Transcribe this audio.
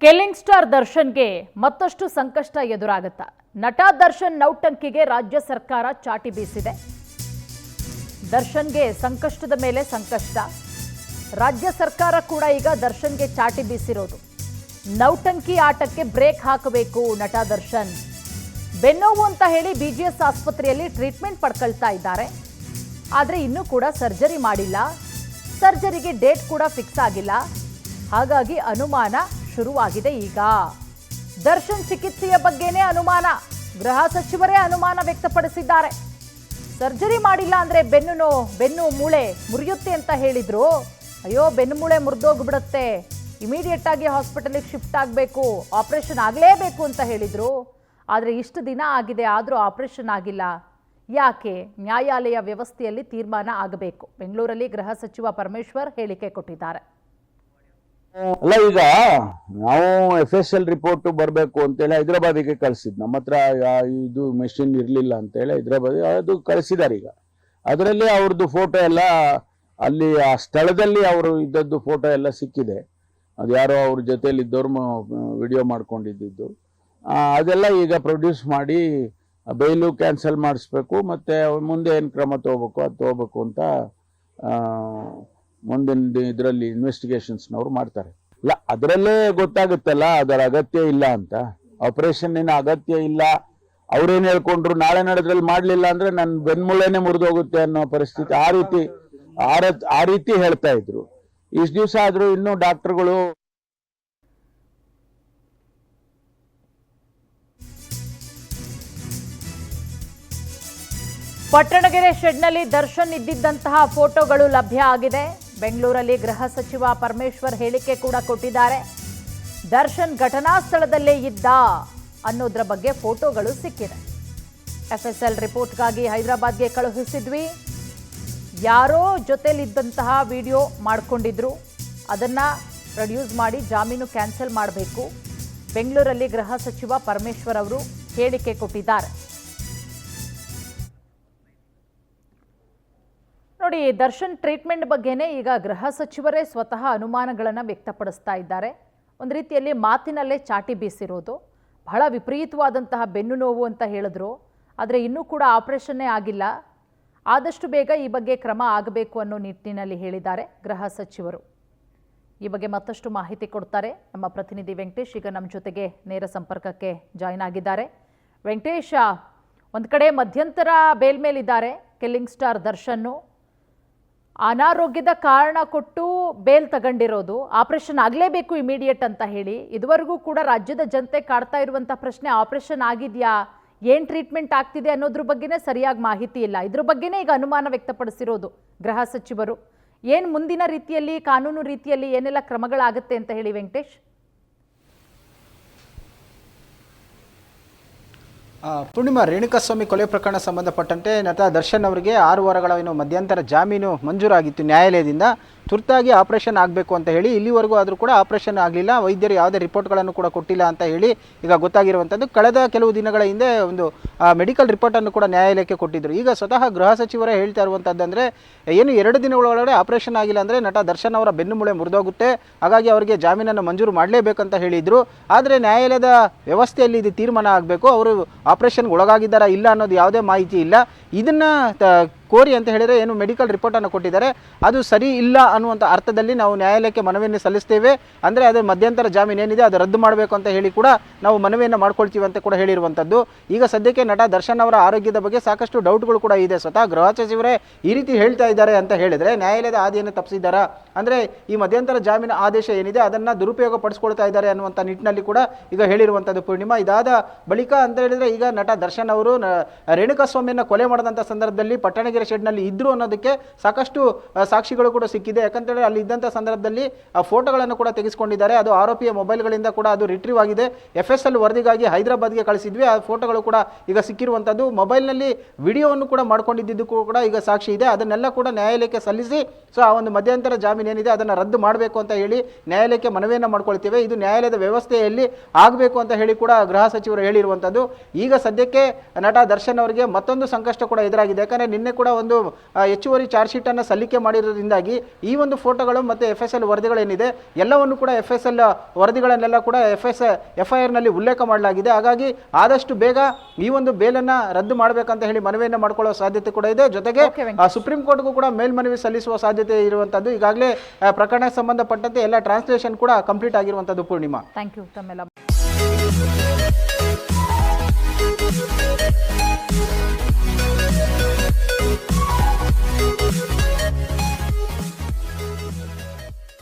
ಕೆಲ್ಲಿಂಗ್ star ದರ್ಶನ್ಗೆ ಮತ್ತಷ್ಟು ಸಂಕಷ್ಟ ಎದುರಾಗುತ್ತಾ? ನಟ ದರ್ಶನ್ ನೌಟಂಕಿಗೆ ರಾಜ್ಯ ಸರ್ಕಾರ ಚಾಟಿ ಬೀಸಿದೆ. ದರ್ಶನ್ಗೆ ಸಂಕಷ್ಟದ ಮೇಲೆ ಸಂಕಷ್ಟ. ರಾಜ್ಯ ಸರ್ಕಾರ ಕೂಡ ಈಗ ದರ್ಶನ್ಗೆ ಚಾಟಿ ಬೀಸಿರೋದು. ನೌಟಂಕಿ ಆಟಕ್ಕೆ ಬ್ರೇಕ್ ಹಾಕಬೇಕು ನಟ ದರ್ಶನ್. ಬೆನ್ನೋವು ಅಂತ ಹೇಳಿ ಬಿಜಿಎಸ್ ಆಸ್ಪತ್ರೆಯಲ್ಲಿ ಟ್ರೀಟ್ಮೆಂಟ್ ಪಡ್ಕೊಳ್ತಾ ಇದ್ದಾರೆ. ಆದರೆ ಇನ್ನೂ ಕೂಡ ಸರ್ಜರಿ ಮಾಡಿಲ್ಲ. ಸರ್ಜರಿಗೆ ಡೇಟ್ ಕೂಡ ಫಿಕ್ಸ್ ಆಗಿಲ್ಲ. ಹಾಗಾಗಿ ಅನುಮಾನ ಶುರುವಾಗಿದೆ. ಈಗ ದರ್ಶನ್ ಚಿಕಿತ್ಸೆಯ ಬಗ್ಗೆನೇ ಅನುಮಾನ. ಗೃಹ ಸಚಿವರೇ ಅನುಮಾನ ವ್ಯಕ್ತಪಡಿಸಿದ್ದಾರೆ. ಸರ್ಜರಿ ಮಾಡಿಲ್ಲ ಅಂದ್ರೆ ಬೆನ್ನು ಮೂಳೆ ಮುರಿಯುತ್ತೆ ಅಂತ ಹೇಳಿದ್ರು. ಅಯ್ಯೋ, ಬೆನ್ನು ಮೂಳೆ ಮುರಿದೋಗ್ಬಿಡುತ್ತೆ, ಇಮಿಡಿಯೇಟ್ ಆಗಿ ಹಾಸ್ಪಿಟಲ್ಗೆ ಶಿಫ್ಟ್ ಆಗಬೇಕು, ಆಪರೇಷನ್ ಆಗಲೇಬೇಕು ಅಂತ ಹೇಳಿದ್ರು. ಆದರೆ ಇಷ್ಟು ದಿನ ಆಗಿದೆ, ಆದರೂ ಆಪರೇಷನ್ ಆಗಿಲ್ಲ. ಯಾಕೆ? ನ್ಯಾಯಾಲಯ ವ್ಯವಸ್ಥೆಯಲ್ಲಿ ತೀರ್ಮಾನ ಆಗಬೇಕು. ಬೆಂಗಳೂರಲ್ಲಿ ಗೃಹ ಸಚಿವ ಪರಮೇಶ್ವರ್ ಹೇಳಿಕೆ ಕೊಟ್ಟಿದ್ದಾರೆ. ಅಲ್ಲ, ಈಗ ನಾವು FSL ರಿಪೋರ್ಟ್ ಬರಬೇಕು ಅಂತೇಳಿ ಹೈದರಾಬಾದಿಗೆ ಕಳಿಸಿದ್. ನಮ್ಮ ಹತ್ರ ಇದು ಮೆಷಿನ್ ಇರಲಿಲ್ಲ ಅಂತೇಳಿ ಹೈದರಾಬಾದ್ ಅದು ಕಳಿಸಿದ್ದಾರೆ. ಈಗ ಅದರಲ್ಲಿ ಅವ್ರದ್ದು ಫೋಟೋ ಎಲ್ಲ ಅಲ್ಲಿ ಆ ಸ್ಥಳದಲ್ಲಿ ಅವರು ಇದ್ದದ್ದು ಫೋಟೋ ಎಲ್ಲ ಸಿಕ್ಕಿದೆ. ಅದು ಯಾರೋ ಅವ್ರ ಜೊತೆಯಲ್ಲಿ ಇದ್ದವ್ರು ವಿಡಿಯೋ ಮಾಡ್ಕೊಂಡಿದ್ದು ಅದೆಲ್ಲ ಈಗ ಪ್ರೊಡ್ಯೂಸ್ ಮಾಡಿ ಬೈಲು ಕ್ಯಾನ್ಸಲ್ ಮಾಡಿಸ್ಬೇಕು, ಮತ್ತೆ ಮುಂದೆ ಏನು ಕ್ರಮ ತಗೋಬೇಕು ಅದು ತಗೋಬೇಕು ಅಂತ ಮುಂದಿನ ಇದರಲ್ಲಿ ಇನ್ವೆಸ್ಟಿಗೇಷನ್ಸ್ನವ್ರು ಮಾಡ್ತಾರೆ. ಇಲ್ಲ, ಅದರಲ್ಲೇ ಗೊತ್ತಾಗುತ್ತಲ್ಲ ಅದರ ಅಗತ್ಯ ಇಲ್ಲ ಅಂತ. ಆಪರೇಷನ್ನಿನ ಅಗತ್ಯ ಇಲ್ಲ ಅವ್ರೇನು ಹೇಳ್ಕೊಂಡ್ರು, ನಾಳೆ ನಡೆದ್ರಲ್ಲಿ ಮಾಡಲಿಲ್ಲ ಅಂದ್ರೆ ನನ್ನ ಬೆನ್ಮೂಳೆನೆ ಮುರಿದೋಗುತ್ತೆ ಅನ್ನೋ ಪರಿಸ್ಥಿತಿ ಆ ರೀತಿ ಹೇಳ್ತಾ ಇದ್ರು. ಇಷ್ಟು ದಿವಸ ಆದ್ರೂ ಇನ್ನೂ ಡಾಕ್ಟರ್ಗಳು ಪಟ್ಟಣಗೆರೆ ಶೆಡ್ನಲ್ಲಿ ದರ್ಶನ್ ಇದ್ದಿದ್ದಂತಹ ಫೋಟೋಗಳು ಲಭ್ಯ ಆಗಿದೆ. ಬೆಂಗಳೂರಲ್ಲಿ ಗೃಹ ಸಚಿವ ಪರಮೇಶ್ವರ್ ಹೇಳಿಕೆ ಕೂಡ ಕೊಟ್ಟಿದ್ದಾರೆ. ದರ್ಶನ್ ಘಟನಾ ಸ್ಥಳದಲ್ಲೇ ಇದ್ದ ಅನ್ನೋದ್ರ ಬಗ್ಗೆ ಫೋಟೋಗಳು ಸಿಕ್ಕಿದೆ. FSL ರಿಪೋರ್ಟ್ಗಾಗಿ ಹೈದರಾಬಾದ್ಗೆ ಕಳುಹಿಸಿದ್ವಿ. ಯಾರೋ ಜೊತೆಲಿದ್ದಂತಹ ವಿಡಿಯೋ ಮಾಡ್ಕೊಂಡಿದ್ರು, ಅದನ್ನ ಪ್ರೊಡ್ಯೂಸ್ ಮಾಡಿ ಜಾಮೀನು ಕ್ಯಾನ್ಸಲ್ ಮಾಡಬೇಕು. ಬೆಂಗಳೂರಲ್ಲಿ ಗೃಹ ಸಚಿವ ಪರಮೇಶ್ವರ್ ಅವರು ಹೇಳಿಕೆ ಕೊಟ್ಟಿದ್ದಾರೆ. ನೋಡಿ, ದರ್ಶನ್ ಟ್ರೀಟ್ಮೆಂಟ್ ಬಗ್ಗೆನೇ ಈಗ ಗೃಹ ಸಚಿವರೇ ಸ್ವತಃ ಅನುಮಾನಗಳನ್ನು ವ್ಯಕ್ತಪಡಿಸ್ತಾ ಇದ್ದಾರೆ. ಒಂದು ರೀತಿಯಲ್ಲಿ ಮಾತಿನಲ್ಲೇ ಚಾಟಿ ಬೀಸಿರೋದು. ಬಹಳ ವಿಪರೀತವಾದಂತಹ ಬೆನ್ನು ನೋವು ಅಂತ ಹೇಳಿದ್ರು. ಆದರೆ ಇನ್ನೂ ಕೂಡ ಆಪರೇಷನ್ನೇ ಆಗಿಲ್ಲ. ಆದಷ್ಟು ಬೇಗ ಈ ಬಗ್ಗೆ ಕ್ರಮ ಆಗಬೇಕು ಅನ್ನೋ ನಿಟ್ಟಿನಲ್ಲಿ ಹೇಳಿದ್ದಾರೆ ಗೃಹ ಸಚಿವರು. ಈ ಬಗ್ಗೆ ಮತ್ತಷ್ಟು ಮಾಹಿತಿ ಕೊಡ್ತಾರೆ ನಮ್ಮ ಪ್ರತಿನಿಧಿ ವೆಂಕಟೇಶ್. ಈಗ ನಮ್ಮ ಜೊತೆಗೆ ನೇರ ಸಂಪರ್ಕಕ್ಕೆ ಜಾಯಿನ್ ಆಗಿದ್ದಾರೆ. ವೆಂಕಟೇಶ್, ಒಂದು ಕಡೆ ಮಧ್ಯಂತರ ಬೇಲ್ ಮೇಲಿದ್ದಾರೆ ಕೆಲ್ಲಿಂಗ್ ಸ್ಟಾರ್ ದರ್ಶನ್ನು. ಅನಾರೋಗ್ಯದ ಕಾರಣ ಕೊಟ್ಟು ಬೇಲ್ ತಗೊಂಡಿರೋದು, ಆಪರೇಷನ್ ಆಗಲೇಬೇಕು ಇಮಿಡಿಯೇಟ್ ಅಂತ ಹೇಳಿ. ಇದುವರೆಗೂ ಕೂಡ ರಾಜ್ಯದ ಜನತೆ ಕಾಡ್ತಾ ಇರುವಂಥ ಪ್ರಶ್ನೆ, ಆಪರೇಷನ್ ಆಗಿದೆಯಾ, ಏನು ಟ್ರೀಟ್ಮೆಂಟ್ ಆಗ್ತಿದೆ ಅನ್ನೋದ್ರ ಬಗ್ಗೆನೇ ಸರಿಯಾಗಿ ಮಾಹಿತಿ ಇಲ್ಲ. ಇದ್ರ ಬಗ್ಗೆನೇ ಈಗ ಅನುಮಾನ ವ್ಯಕ್ತಪಡಿಸಿರೋದು ಗೃಹ ಸಚಿವರು. ಏನು ಮುಂದಿನ ರೀತಿಯಲ್ಲಿ, ಕಾನೂನು ರೀತಿಯಲ್ಲಿ ಏನೆಲ್ಲ ಕ್ರಮಗಳಾಗುತ್ತೆ ಅಂತ ಹೇಳಿ ವೆಂಕಟೇಶ್? ಪೂರ್ಣಿಮಾ, ರೇಣುಕಾಸ್ವಾಮಿ ಕೊಲೆ ಪ್ರಕರಣ ಸಂಬಂಧಪಟ್ಟಂತೆ ನಟ ದರ್ಶನ್ ಅವರಿಗೆ 6 ವಾರಗಳ ಮಧ್ಯಂತರ ಜಾಮೀನು ಮಂಜೂರಾಗಿತ್ತು ನ್ಯಾಯಾಲಯದಿಂದ. ತುರ್ತಾಗಿ ಆಪರೇಷನ್ ಆಗಬೇಕು ಅಂತ ಹೇಳಿ ಇಲ್ಲಿವರೆಗೂ ಆದರೂ ಕೂಡ ಆಪರೇಷನ್ ಆಗಲಿಲ್ಲ. ವೈದ್ಯರು ಯಾವುದೇ ರಿಪೋರ್ಟ್ಗಳನ್ನು ಕೂಡ ಕೊಟ್ಟಿಲ್ಲ ಅಂತ ಹೇಳಿ ಈಗ ಗೊತ್ತಾಗಿರುವಂಥದ್ದು. ಕಳೆದ ಕೆಲವು ದಿನಗಳ ಹಿಂದೆ ಒಂದು ಮೆಡಿಕಲ್ ರಿಪೋರ್ಟನ್ನು ಕೂಡ ನ್ಯಾಯಾಲಯಕ್ಕೆ ಕೊಟ್ಟಿದ್ದರು. ಈಗ ಸ್ವತಃ ಗೃಹ ಸಚಿವರೇ ಹೇಳ್ತಾ ಇರುವಂಥದ್ದಂದರೆ, ಏನು 2 ದಿನಗಳೊಳಗಡೆ ಆಪರೇಷನ್ ಆಗಿಲ್ಲ ಅಂದರೆ ನಟ ದರ್ಶನ್ ಅವರ ಬೆನ್ನು ಮೂಳೆ ಮುರಿದೋಗುತ್ತೆ, ಹಾಗಾಗಿ ಅವರಿಗೆ ಜಾಮೀನನ್ನು ಮಂಜೂರು ಮಾಡಲೇಬೇಕಂತ ಹೇಳಿದರು. ಆದರೆ ನ್ಯಾಯಾಲಯದ ವ್ಯವಸ್ಥೆಯಲ್ಲಿ ಇದು ತೀರ್ಮಾನ ಆಗಬೇಕು. ಅವರು ಆಪರೇಷನ್ಗೆ ಒಳಗಾಗಿದ್ದಾರಾ ಇಲ್ಲ ಅನ್ನೋದು ಯಾವುದೇ ಮಾಹಿತಿ ಇಲ್ಲ. ಇದನ್ನು ಕೋರಿ ಅಂತ ಹೇಳಿದರೆ ಏನು ಮೆಡಿಕಲ್ ರಿಪೋರ್ಟನ್ನು ಕೊಟ್ಟಿದ್ದಾರೆ, ಅದು ಸರಿ ಇಲ್ಲ ಅನ್ನುವಂಥ ಅರ್ಥದಲ್ಲಿ ನಾವು ನ್ಯಾಯಾಲಯಕ್ಕೆ ಮನವಿಯನ್ನು ಸಲ್ಲಿಸ್ತೇವೆ. ಅಂದರೆ ಅದು ಮಧ್ಯಂತರ ಜಾಮೀನು ಏನಿದೆ ಅದು ರದ್ದು ಮಾಡಬೇಕು ಅಂತ ಹೇಳಿ ಕೂಡ ನಾವು ಮನವಿಯನ್ನು ಮಾಡ್ಕೊಳ್ತೀವಿ ಅಂತ ಕೂಡ ಹೇಳಿರುವಂಥದ್ದು. ಈಗ ಸದ್ಯಕ್ಕೆ ನಟ ದರ್ಶನ್ ಅವರ ಆರೋಗ್ಯದ ಬಗ್ಗೆ ಸಾಕಷ್ಟು ಡೌಟ್ಗಳು ಕೂಡ ಇದೆ. ಸ್ವತಃ ಗೃಹ ಸಚಿವರೇ ಈ ರೀತಿ ಹೇಳ್ತಾ ಇದ್ದಾರೆ ಅಂತ ಹೇಳಿದರೆ ನ್ಯಾಯಾಲಯದ ಹಾದಿಯನ್ನು ತಪ್ಪಿಸಿದ್ದಾರಾ, ಅಂದರೆ ಈ ಮಧ್ಯಂತರ ಜಾಮೀನು ಆದೇಶ ಏನಿದೆ ಅದನ್ನು ದುರುಪಯೋಗ ಪಡಿಸ್ಕೊಳ್ತಾ ಇದ್ದಾರೆ ಅನ್ನುವಂಥ ನಿಟ್ಟಿನಲ್ಲಿ ಕೂಡ ಈಗ ಹೇಳಿರುವಂಥದ್ದು. ಪೂರ್ಣಿಮಾ, ಇದಾದ ಬಳಿಕ ಅಂತ ಹೇಳಿದರೆ ಈಗ ನಟ ದರ್ಶನ್ ಅವರು ರೇಣುಕಾಸ್ವಾಮಿಯನ್ನು ಕೊಲೆ ಮಾಡಿದಂಥ ಸಂದರ್ಭದಲ್ಲಿ ಪಟ್ಟಣಗೆರೆ ಶೆಡ್ನಲ್ಲಿ ಇದ್ರು ಅನ್ನೋದಕ್ಕೆ ಸಾಕಷ್ಟು ಸಾಕ್ಷಿಗಳು ಕೂಡ ಸಿಕ್ಕಿದೆ. ಯಾಕಂತೇಳಿ ಅಲ್ಲಿ ಇದ್ದಂಥ ಸಂದರ್ಭದಲ್ಲಿ ಆ ಫೋಟೋಗಳನ್ನು ಕೂಡ ತೆಗೆದುಕೊಂಡಿದ್ದಾರೆ. ಅದು ಆರೋಪಿಯ ಮೊಬೈಲ್ಗಳಿಂದ ಕೂಡ ಅದು ರಿಟ್ರೀವ್ ಆಗಿದೆ. FSL ವರದಿಗಾಗಿ ಹೈದರಾಬಾದ್ಗೆ ಕಳಿಸಿದ್ವಿ. ಆ ಫೋಟೋಗಳು ಕೂಡ ಈಗ ಸಿಕ್ಕಿರುವಂಥದ್ದು. ಮೊಬೈಲ್ನಲ್ಲಿ ವಿಡಿಯೋವನ್ನು ಕೂಡ ಮಾಡ್ಕೊಂಡಿದ್ದು ಕೂಡ ಈಗ ಸಾಕ್ಷಿ ಇದೆ. ಅದನ್ನೆಲ್ಲ ಕೂಡ ನ್ಯಾಯಾಲಯಕ್ಕೆ ಸಲ್ಲಿಸಿ ಆ ಒಂದು ಮಧ್ಯಂತರ ಜಾಮೀನು ಏನಿದೆ ಅದನ್ನು ರದ್ದು ಮಾಡಬೇಕು ಅಂತ ಹೇಳಿ ನ್ಯಾಯಾಲಯಕ್ಕೆ ಮನವಿಯನ್ನು ಮಾಡ್ಕೊಳ್ತೇವೆ. ಇದು ನ್ಯಾಯಾಲಯದ ವ್ಯವಸ್ಥೆಯಲ್ಲಿ ಆಗಬೇಕು ಅಂತ ಹೇಳಿ ಕೂಡ ಗೃಹ ಸಚಿವರು ಹೇಳಿರುವಂಥದ್ದು. ಈಗ ಸದ್ಯಕ್ಕೆ ನಟ ದರ್ಶನ್ ಅವರಿಗೆ ಮತ್ತೊಂದು ಸಂಕಷ್ಟ ಕೂಡ ಎದುರಾಗಿದೆ. ಯಾಕಂದರೆ ನಿನ್ನೆ ಕೂಡ ಕೂಡ ಒಂದು ಹೆಚ್ಚುವರಿ ಚಾರ್ಜ್ ಶೀಟನ್ನು ಸಲ್ಲಿಕೆ ಮಾಡಿರೋದ್ರಿಂದಾಗಿ ಈ ಒಂದು ಫೋಟೋಗಳು ಮತ್ತು FSL ವರದಿಗಳೇನಿದೆ ಎಲ್ಲವನ್ನು ಕೂಡ FSL ವರದಿಗಳನ್ನೆಲ್ಲ ಕೂಡ FIR ನಲ್ಲಿ ಉಲ್ಲೇಖ ಮಾಡಲಾಗಿದೆ. ಹಾಗಾಗಿ ಆದಷ್ಟು ಬೇಗ ಈ ಒಂದು ಬೇಲನ್ನು ರದ್ದು ಮಾಡಬೇಕಂತ ಹೇಳಿ ಮನವಿಯನ್ನು ಮಾಡ್ಕೊಳ್ಳೋ ಸಾಧ್ಯತೆ ಕೂಡ ಇದೆ. ಜೊತೆಗೆ ಸುಪ್ರೀಂ ಕೋರ್ಟ್ಗೂ ಕೂಡ ಮೇಲ್ಮನವಿ ಸಲ್ಲಿಸುವ ಸಾಧ್ಯತೆ ಇರುವಂಥದ್ದು. ಈಗಾಗಲೇ ಪ್ರಕರಣಕ್ಕೆ ಸಂಬಂಧಪಟ್ಟಂತೆ ಎಲ್ಲ ಟ್ರಾನ್ಸ್ಲೇಷನ್ ಕೂಡ ಕಂಪ್ಲೀಟ್ ಆಗಿರುವಂಥದ್ದು. ಪೂರ್ಣಿಮಾ, ಥ್ಯಾಂಕ್ ಯು ತಮ್ಮೆಲ್ಲ